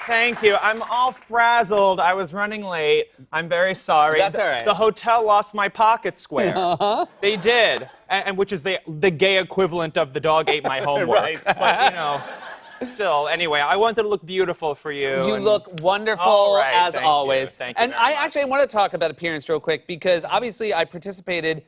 Thank you. I'm all frazzled. I was running late. I'm very sorry. That's all right. The hotel lost my pocket square. Uh-huh. They did, and which is the gay equivalent of the dog ate my homework. Right. But, you know, still, anyway, I wanted to look beautiful for you. You look wonderful, All right, as thank always. you. Thank you And very I much. actually want to talk about appearance real quick because obviously I participated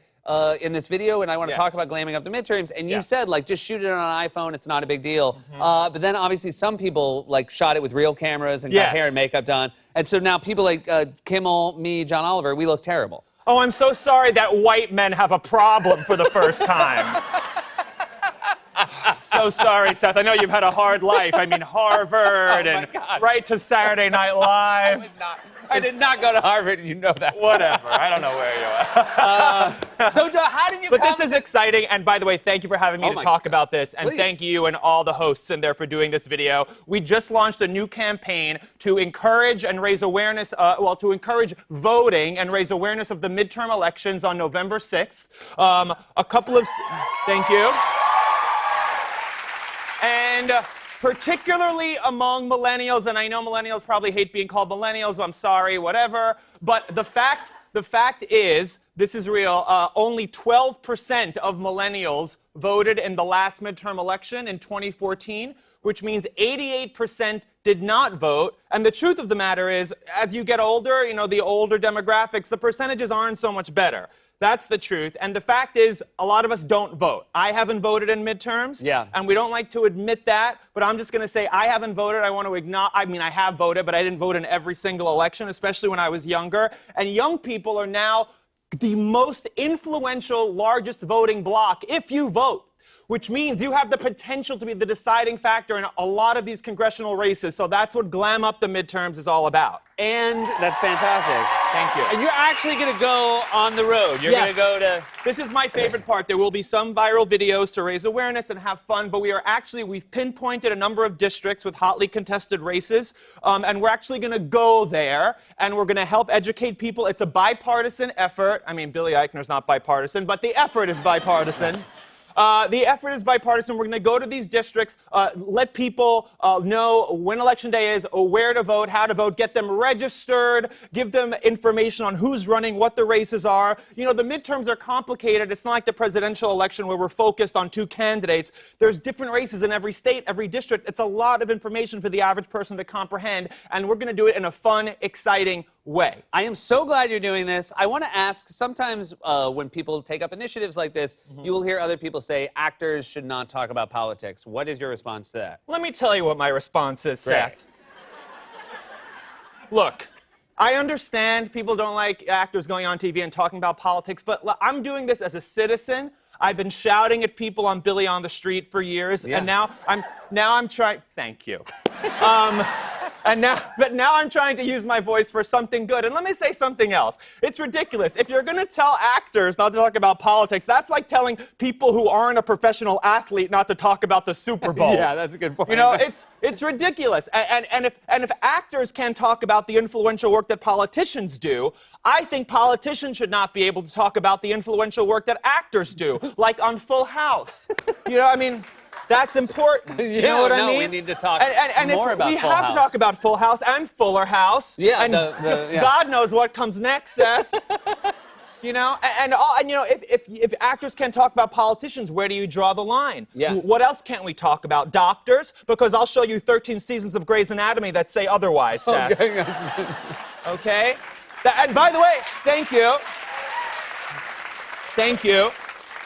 in this video and I want to talk Yes. about glamming up the midterms. And you Yeah. said, like, just shoot it on an iPhone. It's not a big deal. But then obviously some people, like, shot it with real cameras and got Yes. hair and makeup done. And so now people like Kimmel, me, John Oliver, we look terrible. Oh, I'm so sorry that white men have a problem for the first time. So sorry, Seth. I know you've had a hard life. I mean, Harvard and God. right to Saturday Night Live. I did not go to Harvard, you know that. Whatever. I don't know where you are. So how did you But come this is to- exciting, and by the way, thank you for having me Oh to my talk about this, and Please. thank you and all the hosts in there for doing this video. We just launched a new campaign to encourage and raise awareness, to encourage voting and raise awareness of the midterm elections on November 6th. Thank you. And particularly among millennials, and I know millennials probably hate being called millennials, I'm sorry, whatever, but the fact is, this is real, only 12% of millennials voted in the last midterm election in 2014, which means 88% did not vote. And the truth of the matter is, as you get older, you know, the older demographics, the percentages aren't so much better. That's the truth. And the fact is, a lot of us don't vote. I haven't voted in midterms. Yeah. And we don't like to admit that, but I'm just going to say I haven't voted. I want to acknowledge, I mean, I have voted, but I didn't vote in every single election, especially when I was younger. And young people are now the most influential, largest voting bloc if you vote, which means you have the potential to be the deciding factor in a lot of these congressional races. So that's what Glam Up the Midterms is all about. And that's fantastic. Thank you. And you're actually going to go on the road. You're going to go to... This is my favorite part. There will be some viral videos to raise awareness and have fun, but we've pinpointed a number of districts with hotly contested races, and we're actually going to go there, and we're going to help educate people. It's a bipartisan effort. I mean, Billy Eichner's not bipartisan, but the effort is bipartisan. The effort is bipartisan. We're going to go to these districts, let people know when Election Day is, where to vote, how to vote, get them registered, give them information on who's running, what the races are. You know, the midterms are complicated. It's not like the presidential election where we're focused on two candidates. There's different races in every state, every district. It's a lot of information for the average person to comprehend, and we're going to do it in a fun, exciting way. I am so glad you're doing this. I want to ask, sometimes when people take up initiatives like this, you will hear other people say actors should not talk about politics. What is your response to that? Let me tell you what my response is, Great. Seth. Look, I understand people don't like actors going on TV and talking about politics, but I'm doing this as a citizen. I've been shouting at people on Billy on the Street for years, and now I'm trying. Thank you. But now I'm trying to use my voice for something good. And let me say something else. It's ridiculous. If you're going to tell actors not to talk about politics, that's like telling people who aren't a professional athlete not to talk about the Super Bowl. Yeah, that's a good point. You know, it's ridiculous. And if actors can talk about the influential work that politicians do, I think politicians should not be able to talk about the influential work that actors do, like on Full House. You know, I mean, that's important. You know what I mean? We need to talk and more about we Full have House. to talk about Full House and Fuller House. Yeah, and yeah. God knows what comes next, Seth. You know, and you know, if actors can't talk about politicians, where do you draw the line? Yeah. What else can't we talk about? Doctors? Because I'll show you 13 seasons of Grey's Anatomy that say otherwise, Seth. Okay. Okay? And by the way, thank you. Thank you.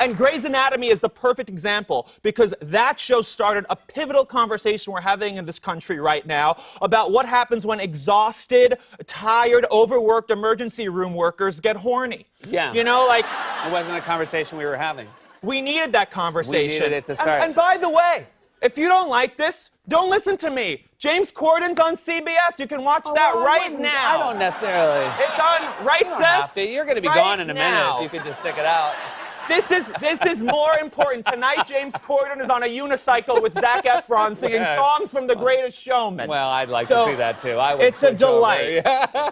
And Grey's Anatomy is the perfect example because that show started a pivotal conversation we're having in this country right now about what happens when exhausted, tired, overworked emergency room workers get horny. Yeah. You know, like, It wasn't a conversation we were having. we needed that conversation. We needed it to start. And by the way, if you don't like this, don't listen to me. James Corden's on CBS. You can watch that right now. I don't necessarily. It's on, right, You don't Seth? have to. You're going to be Right gone in a now. minute. You could just stick it out. This is more important. Tonight, James Corden is on a unicycle with Zac Efron singing Right. songs from The Greatest Showman. Well, I'd like So, to see that too. I would it's a switch over. delight. Yeah.